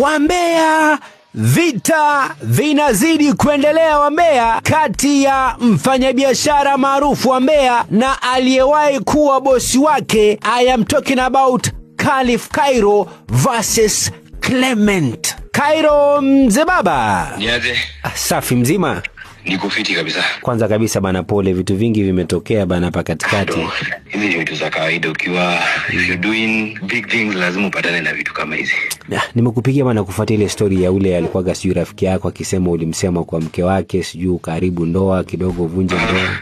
Wambea, vita vinazidi kuendelea Wambea, kati ya mfanyabiashara maarufu Wambea na aliyewahi kuwa bosi wake. I am talking about Khalif Cairo versus Clement. Cairo mzee baba. Niaje? Safi mzima? Niko fiti kabisa. Kwanza kabisa bana, pole, vitu vingi vimetokea bana hapa katikati. Hizi ni vitu za kawaida, ukiwa if you're doing big things lazima upatane na vitu kama hizi. Nimekupigia bana kufuatia ile story ya ule alikuwa sijui rafiki yako akisema ulimsema kwa mke wake, sijui karibu ndoa kidogo, vunje ndoa.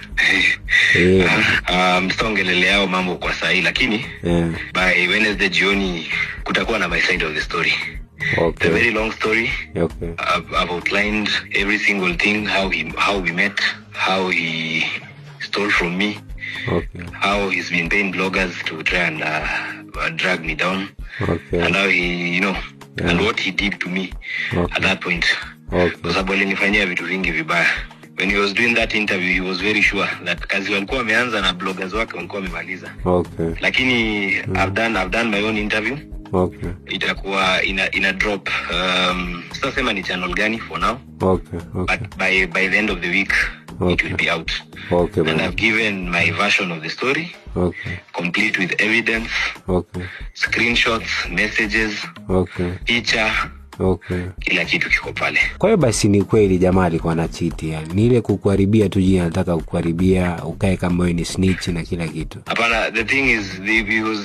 Msongelelea mambo kwa sahi, lakini by Wednesday jioni kutakuwa na my side of the story. Okay. It's a very long story. Okay. I've outlined every single thing, how we met, how he stole from me, okay, how he's been paying bloggers to try and drag me down, okay, and how he, and what he did to me, okay, at that point. Okay. Kwa sababu alinifanyia vitu vingi vibaya. When he was doing that interview, he was very sure that kazi walikuwa wameanza na bloggers wake walikuwa wamemaliza. Okay. Lakini I've done my own interview. Okay. Itakuwa ina drop sitasema ni channel gani for now. Okay. Okay. But by the end of the week, okay, it will be out. Okay. And I've given my version of the story. Okay. Complete with evidence. Okay. Screenshots, messages. Okay. Picture. Okay. Kila kitu kiko pale. Kwa hiyo basi ni kweli jamaa alikuwa anachiti, yani ni ile kukuharibia tu, jina anataka kukuharibia ukae kama wewe ni snitch na kila kitu. Hapana, the thing is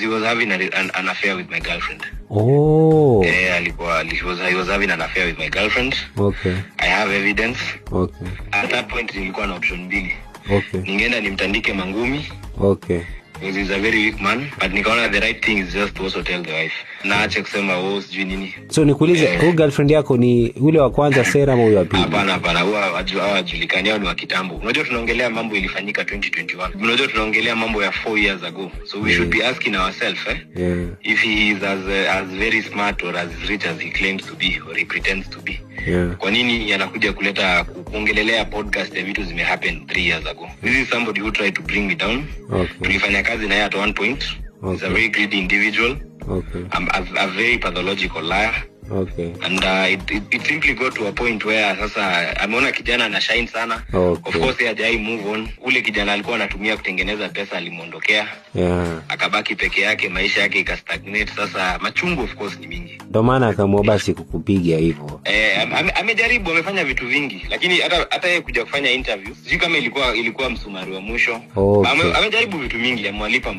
he was having an affair with my girlfriend. Oh. He was having an affair with my girlfriend. Okay. I have evidence. Okay. At that point nilikuwa na option mbili. Okay. Ningeenda nimtandike mangumi. Okay. Because he's a very weak man, but nikaona the right thing is just to also tell the wife. Na acha kusema sijui nini. So nikuulize, huyu girlfriend yako ni ule wa kwanza Sera ama huyo wa pili? Hapana, huwa hawajulikani, ni wa kitambo. Unajua tunaongelea mambo ilifanyika 2021. Unajua tunaongelea mambo ya 4 years ago. So we should be asking ourselves, if he is as very smart or as rich as he claims to be or he pretends to be. Kwa nini anakuja kuleta kuongelelea podcast ya vitu zimehappen 3 years ago? This is somebody who tried to bring me down. Okay. Tulifanya kazi na yeye at one point. Okay. He's a very greedy individual. Okay. I'm a very pathological liar. Okay. And it simply got to a point where sasa ameona kijana ana shine sana. Okay. Of course hajai move on. Ule kijana alikuwa anatumia kutengeneza pesa alimuondokea. Akabaki peke yake, maisha yake ikastagnate. Sasa machungu of course ni mingi. Ndio maana akaamua basi kukupiga hivyo. Amejaribu, amefanya vitu vingi, lakini hata yeye kuja kufanya interview sijui kama ilikuwa msumari wa mwisho. Okay. Amejaribu vitu mingi, amewalipa